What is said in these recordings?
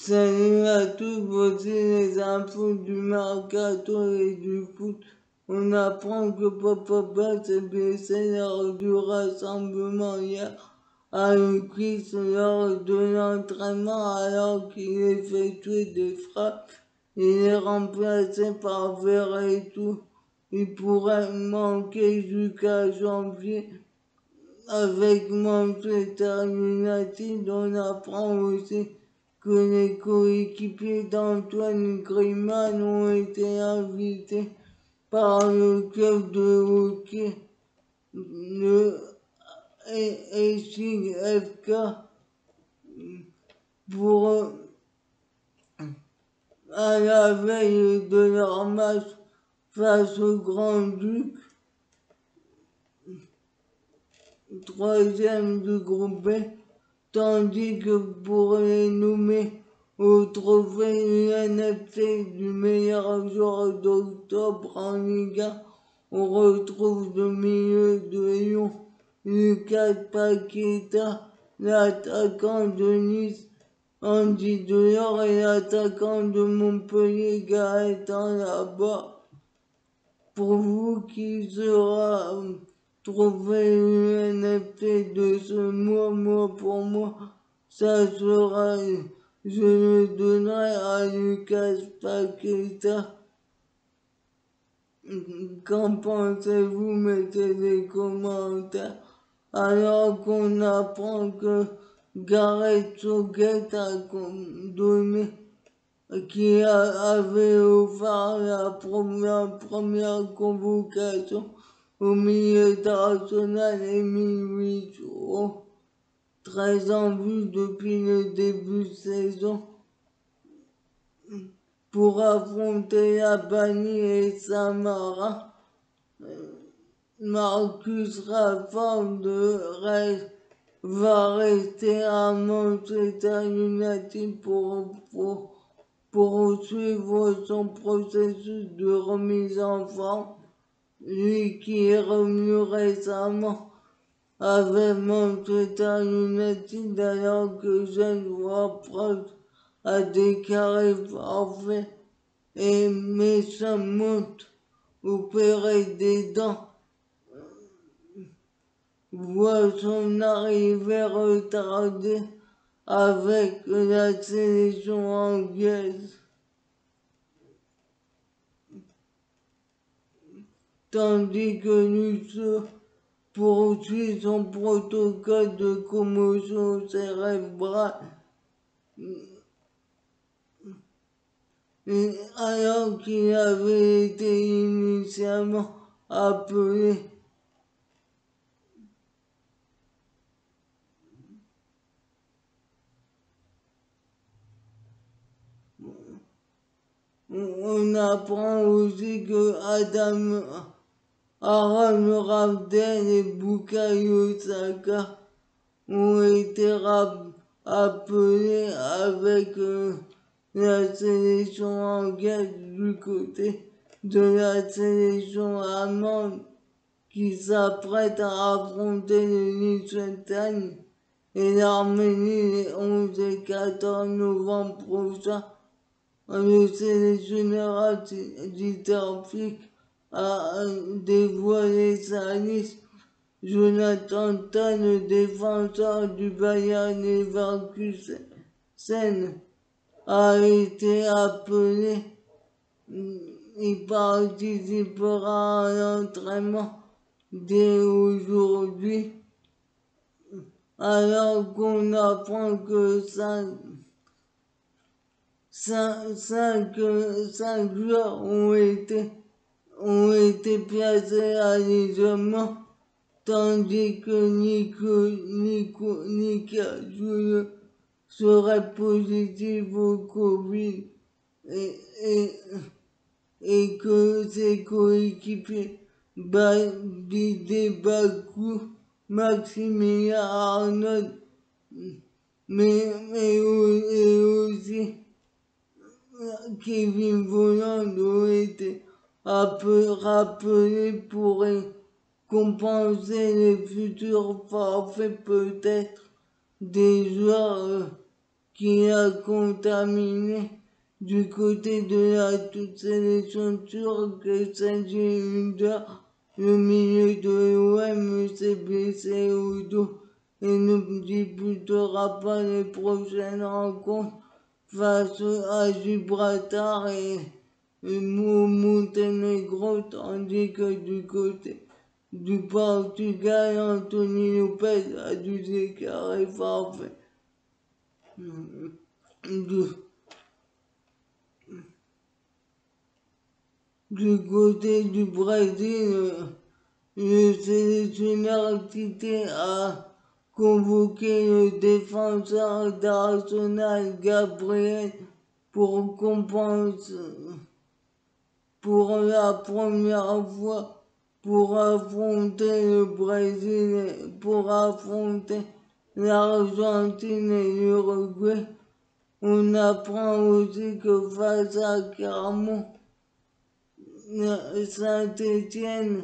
Salut à tous, voici les infos du mercato et du foot. On apprend que Papa s'est blessé lors du rassemblement hier à une cuisse lors de l'entraînement alors qu'il effectuait des frappes. Il est remplacé par Verretou. Il pourrait manquer jusqu'à janvier. Avec Manchester United, on apprend aussi que les coéquipiers d'Antoine Griezmann ont été invités par le club de hockey, le Eching FK, pour à la veille de leur match face au Grand-Duc, troisième du groupe B, tandis que pour les nommer au trophée UNFC du meilleur joueur d'octobre en Ligue 1, on retrouve le milieu de Lyon, Lucas Paqueta, l'attaquant de Nice, Andy Delors et l'attaquant de Montpellier, Gaëtan Laborde. Pour vous, qui sera trophée UNFC de ce mois, pour moi, ça sera, je le donnerai à Lucas Paqueta. Qu'en pensez-vous? Mettez des commentaires. Alors qu'on apprend que Gareth Southgate a donné, qui avait offert la première convocation au milieu d'Arsenal Émile Luis, très en vue depuis le début de saison, pour affronter Albanie et Samara. Marcus Rashford va rester à Manchester United pour poursuivre son processus de remise en forme. Lui qui est revenu récemment avec Manchester United alors que Jean Ward a déclaré forfait et Mason Mount, opéré des dents, voit son arrivée retardée avec la sélection anglaise. Tandis que Lusso poursuit son protocole de commotion cérébrale alors qu'il avait été initialement appelé. On apprend aussi que Aaron Ramsdale et Bukayo Saka ont été appelés avec la sélection anglaise du côté de la sélection allemande qui s'apprête à affronter le Liechtenstein et l'Arménie les 11 et 14 novembre prochains. Le sélectionneur Dieter Flick a dévoilé sa liste. Jonathan Tah, le défenseur du Bayern Leverkusen, a été appelé. Il participera à l'entraînement dès aujourd'hui, alors qu'on apprend que cinq joueurs ont été placés à l'isolement, tandis que Nika Jules serait positif au Covid et que ses coéquipiers Didier Bakou, Maximilien Arnold, mais aussi Kevin Volland ont été rappelés pour compenser les futurs forfaits peut-être des joueurs qui a contaminé. Du côté de la toute sélection turque, Sergei Ünder, le milieu de l'OM, s'est blessé au dos et ne disputera pas les prochaines rencontres face à Gibraltar et au Monténégro, tandis que du côté du Portugal, Anthony Lopez a dû déclarer forfait. Du côté du Brésil, le sélectionneur Tite a convoqué le défenseur d'Arsenal Gabriel pour compenser pour la première fois pour affronter le Brésil, pour affronter l'Argentine et l'Uruguay. On apprend aussi que face à Clermont, Saint-Étienne,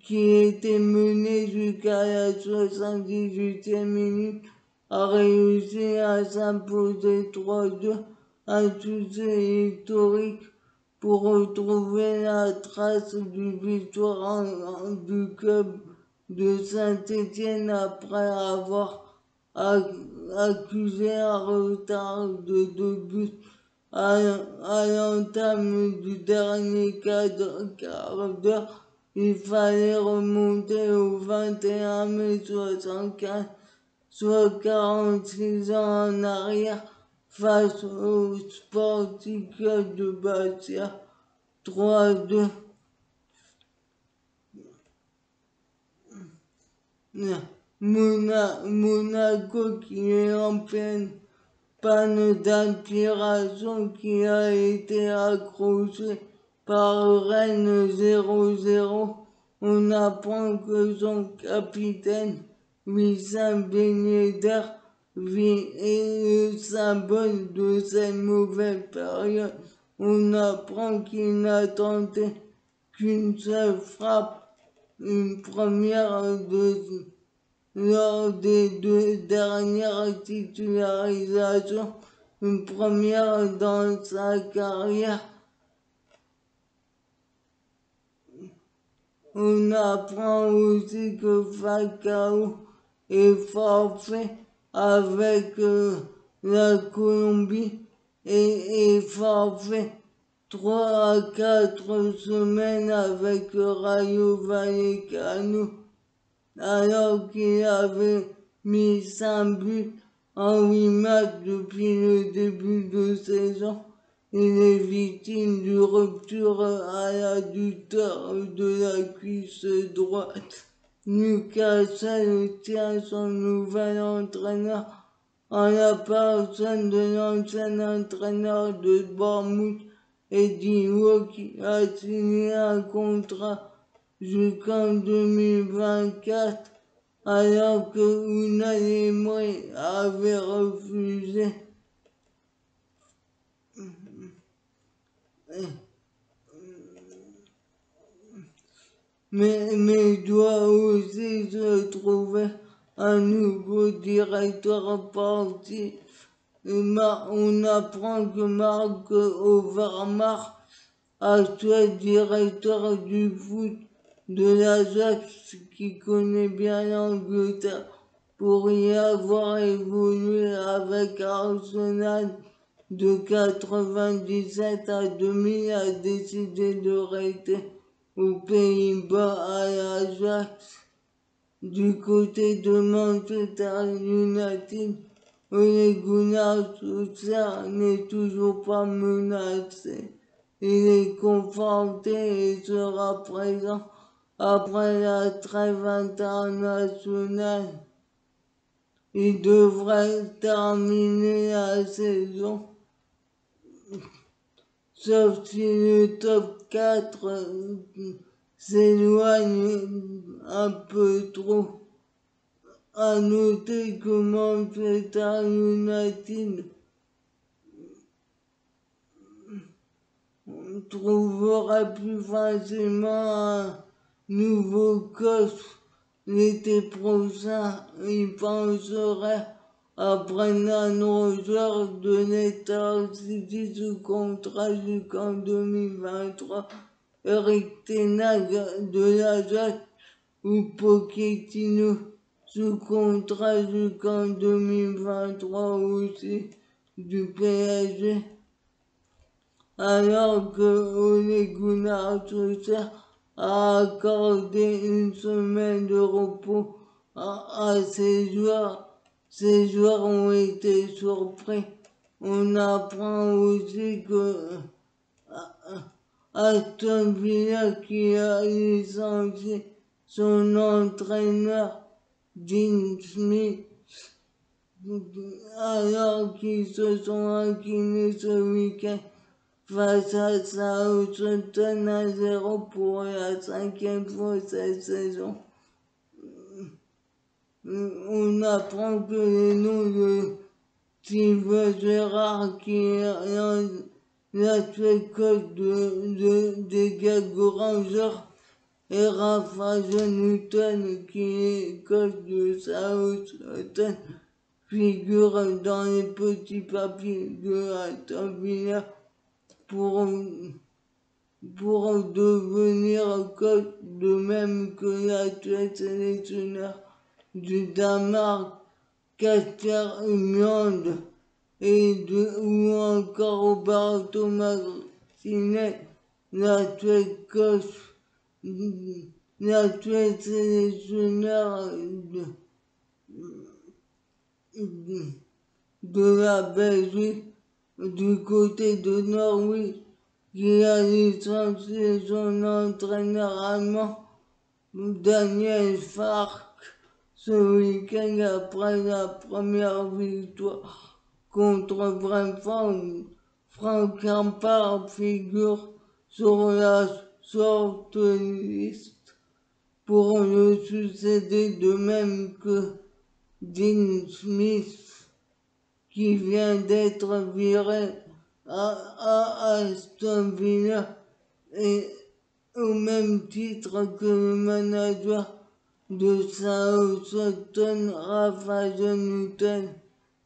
qui était mené jusqu'à la 78e minute, a réussi à s'imposer 3-2, un succès historique pour retrouver la trace du victoire du club de Saint-Étienne après avoir accusé un retard de 2 buts à l'entame du dernier quart d'heure. Il fallait remonter au 21 mai 75, soit 46 ans en arrière, face au Sporting Club de Bastia, 3-2. Monaco qui est en pleine panne d'inspiration, qui a été accroché par Rennes 0-0. On apprend que son capitaine, Wissam Ben Yedder, est le symbole de cette mauvaise période. On apprend qu'il n'a tenté qu'une seule frappe, une première lors des 2 dernières titularisations, une première dans sa carrière. On apprend aussi que Falcao est forfait avec la Colombie et est forfait 3 à 4 semaines avec Rayo Vallecano, alors qu'il avait mis 5 buts en 8 matchs depuis le début de saison. Il est victime d'une rupture à l'adducteur de la cuisse droite. Newcastle tient son nouvel entraîneur en la personne de l'ancien entraîneur de Bournemouth, Eddie Howe, qui a signé un contrat jusqu'en 2024, alors que Unai Emery avait refusé. Mais doit aussi se trouver un nouveau directeur sportif. On apprend que Marc Overmars, actuel directeur du foot de l'Ajax, qui connaît bien l'Angleterre, pour y avoir évolué avec Arsenal de 97 à 2000, a décidé de rester aux Pays-Bas à l'Ajax. Du côté de Manchester United, Ole Gunnar Solskjaer n'est toujours pas menacé. Il est conforté et sera présent après la trêve internationale. Il devrait terminer la saison, sauf si le top 4 s'éloigne un peu trop. À noter que Manchester United trouverait plus facilement un nouveau coach l'été prochain. Il penserait apprennent un joueur de Leicester City sous contrat jusqu'en 2023. Eric Ten Hag de l'Ajax ou Pochettino sous contrat jusqu'en 2023 aussi du PSG. Alors que Ole Gunnar Solskjaer a accordé une semaine de repos à ses joueurs. Ces joueurs ont été surpris. On apprend aussi que Aston Villa qui a licencié son entraîneur Dean Smith alors qu'ils se sont inclinés ce week-end face à Southampton 1-0 pour la 5e fois cette saison. On apprend que les noms de Steve Gerrard, qui est l'actuel coach des Gag Rangers, et Rafa Newton, qui est coach de Southampton, figurent dans les petits papiers de Aston Villa pour devenir coach, de même que l'actuel sélectionneur du Danemark, Kasper Hjulmand, ou encore Roberto Martinez, l'actuel coach, l'actuel sélectionneur de la Belgique. Du côté de Norwich, qui a licencié son entraîneur allemand Daniel Fark ce week-end après la première victoire contre Brentford. Frank Lampard figure sur la shortlist pour le succéder, de même que Dean Smith, qui vient d'être viré à Aston Villa, et au même titre que le manager de Southampton, Rafa Newton,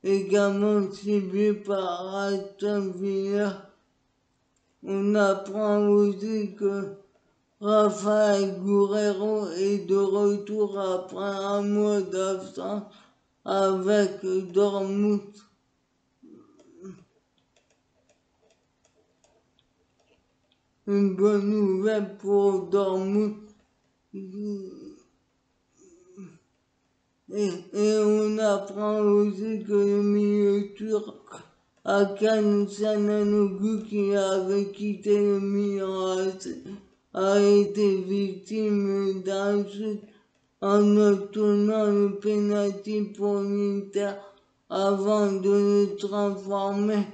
également ciblé par Aston Villa. On apprend aussi que Rafael Guerreiro est de retour après un mois d'absence avec Dortmund. Une bonne nouvelle pour Dortmund. Et on apprend aussi que le milieu turc Hakan Çalhanoğlu, qui avait quitté le Milan AC, a été victime d'un chute en obtenant le penalty pour l'Inter avant de le transformer.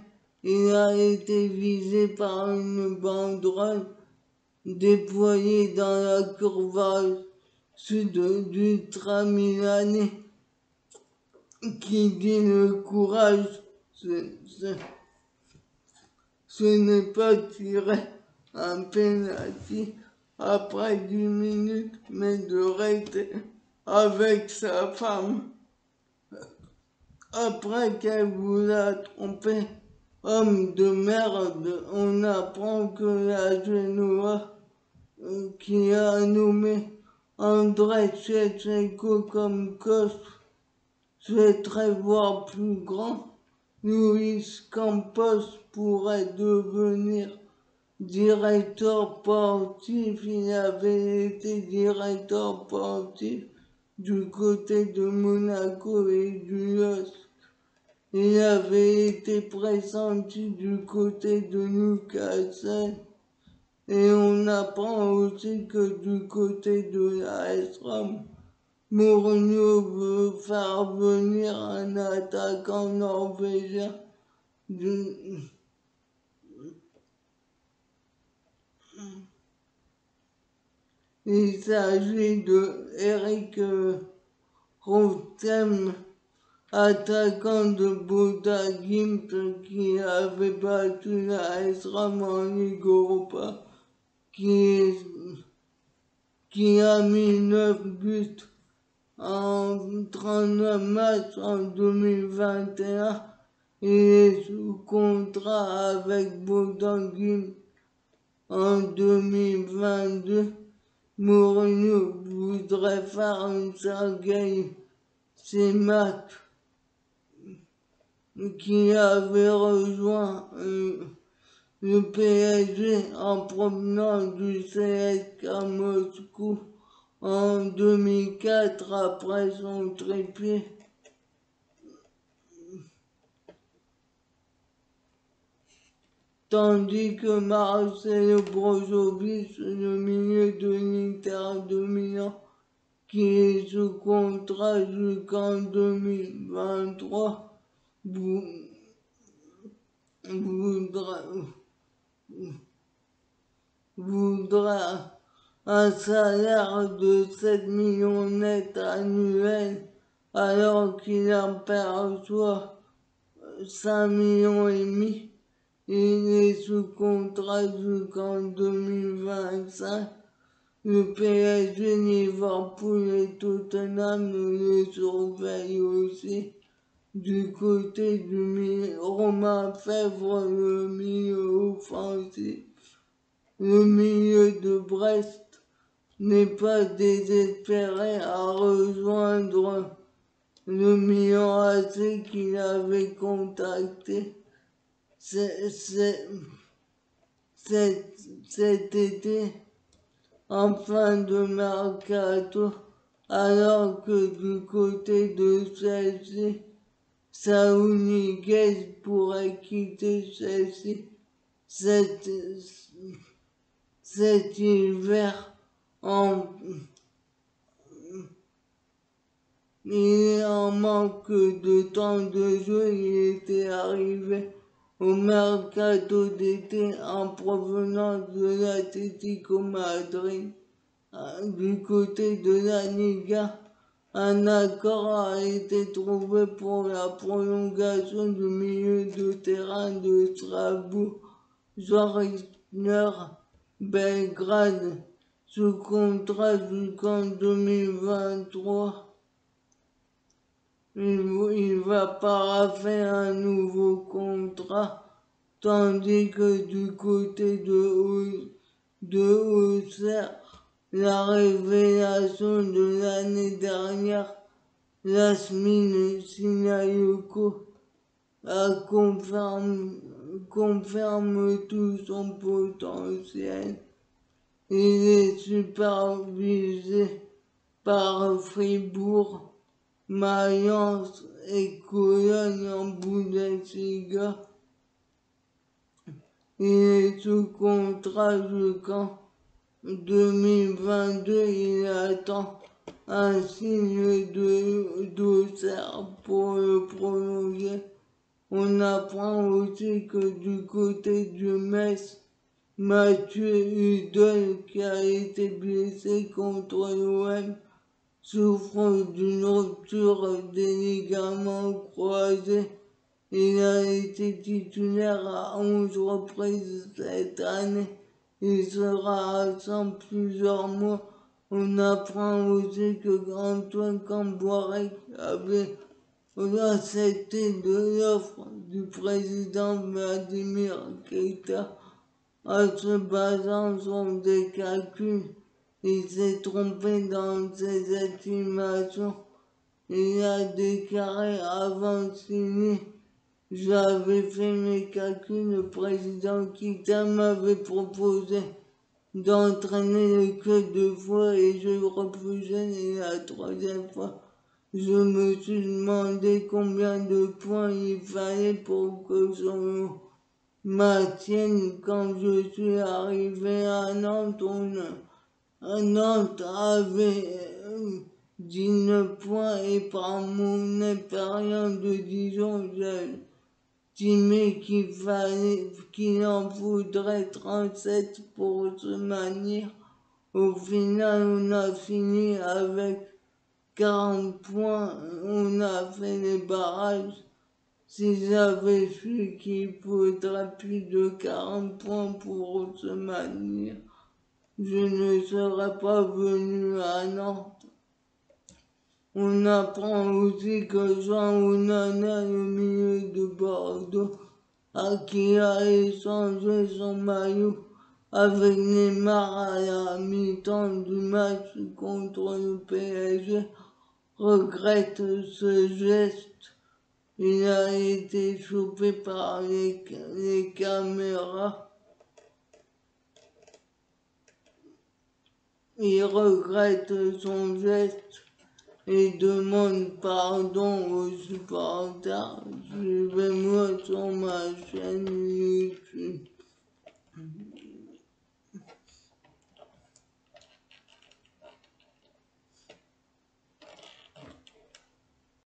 Il a été visé par une banderole déployée dans la courbe sud d'Ultra Milanais qui dit le courage, ce n'est pas tirer un penalty après 10 minutes, mais de rester avec sa femme après qu'elle vous a trompé. Homme de merde, on apprend que la Genoa, qui a nommé André Shevchenko comme coach, souhaiterait voir plus grand. Luis Campos pourrait devenir directeur sportif. Il avait été directeur sportif du côté de Monaco et du LOSC. Il avait été pressenti du côté de Newcastle. Et on apprend aussi que du côté de l'AS Rome, Mourinho veut faire venir un attaquant norvégien Il s'agit de Eric Rotem, attaquant de Boda Glimt, qui avait battu la AS Rome en Ligue Europa, qui a mis 9 buts en 39 matchs en 2021. Il est sous contrat avec Bodanguim en 2022. Mourinho voudrait faire une Sergueï Semak qui avait rejoint le PSG en provenance du CSKA Moscou en 2004 après son triplé. Tandis que Marcelo Brozovic, le milieu de l'Inter de Milan, qui est sous contrat jusqu'en 2023, voudra un salaire de 7 millions net annuels alors qu'il en perçoit 5 millions et demi. Il est sous contrat jusqu'en 2025. Le PSG, Liverpool et Tottenham le surveillent aussi. Du côté du milieu, Romain Fèvre, le milieu offensif, le milieu de Brest n'est pas désespéré à rejoindre le Milan AC qu'il avait contacté cet été en fin de mercato, alors que du côté de Chelsea, Saúl Ñíguez pourrait quitter Chelsea cet hiver. Il est en manque de temps de jeu. Il était arrivé au mercato d'été en provenance de l'Atlético Madrid. Du côté de la Liga, un accord a été trouvé pour la prolongation du milieu de terrain de Strasbourg, Jorisner Belgrade, sous contrat jusqu'en 2023. Il va paraffer un nouveau contrat, tandis que du côté de Auxerre, la révélation de l'année dernière, Yasmine Sinayoko confirme tout son potentiel. Il est supervisé par Fribourg, Mayence et Cologne en Bundesliga. Il est sous contrat jusqu'en 2022. Il attend un signe d'Auxerre pour le prolonger. On apprend aussi que du côté du Metz, Mathieu Hudel, qui a été blessé contre l'OM, souffre d'une rupture des ligaments croisés. Il a été titulaire à 11 reprises cette année. Il sera absent plusieurs mois. On apprend aussi que Antoine Camboirec avait accepté de l'offre du président Vladimir Keïta en se basant sur des calculs. Il s'est trompé dans ses estimations. Il a déclaré avant de signer: j'avais fait mes calculs, le président Keïta m'avait proposé d'entraîner le club 2 fois et je refusais. Et la troisième fois, je me suis demandé combien de points il fallait pour que je maintienne. Quand je suis arrivé à Nantes, Nantes avait 19 points et par mon expérience de Dijon, j'ai estimé qu'il en faudrait 37 pour se maintenir. Au final, on a fini avec 40 points. On a fait les barrages. Si j'avais su qu'il faudrait plus de 40 points pour se maintenir, je ne serais pas venu à Nantes. On apprend aussi que Jean Onana, le milieu de Bordeaux, qui a échangé son maillot avec Neymar à la mi-temps du match contre le PSG, regrette ce geste. Il a été chopé par les caméras. Il regrette son geste et demande pardon aux supporters. Suivez-moi sur ma chaîne YouTube.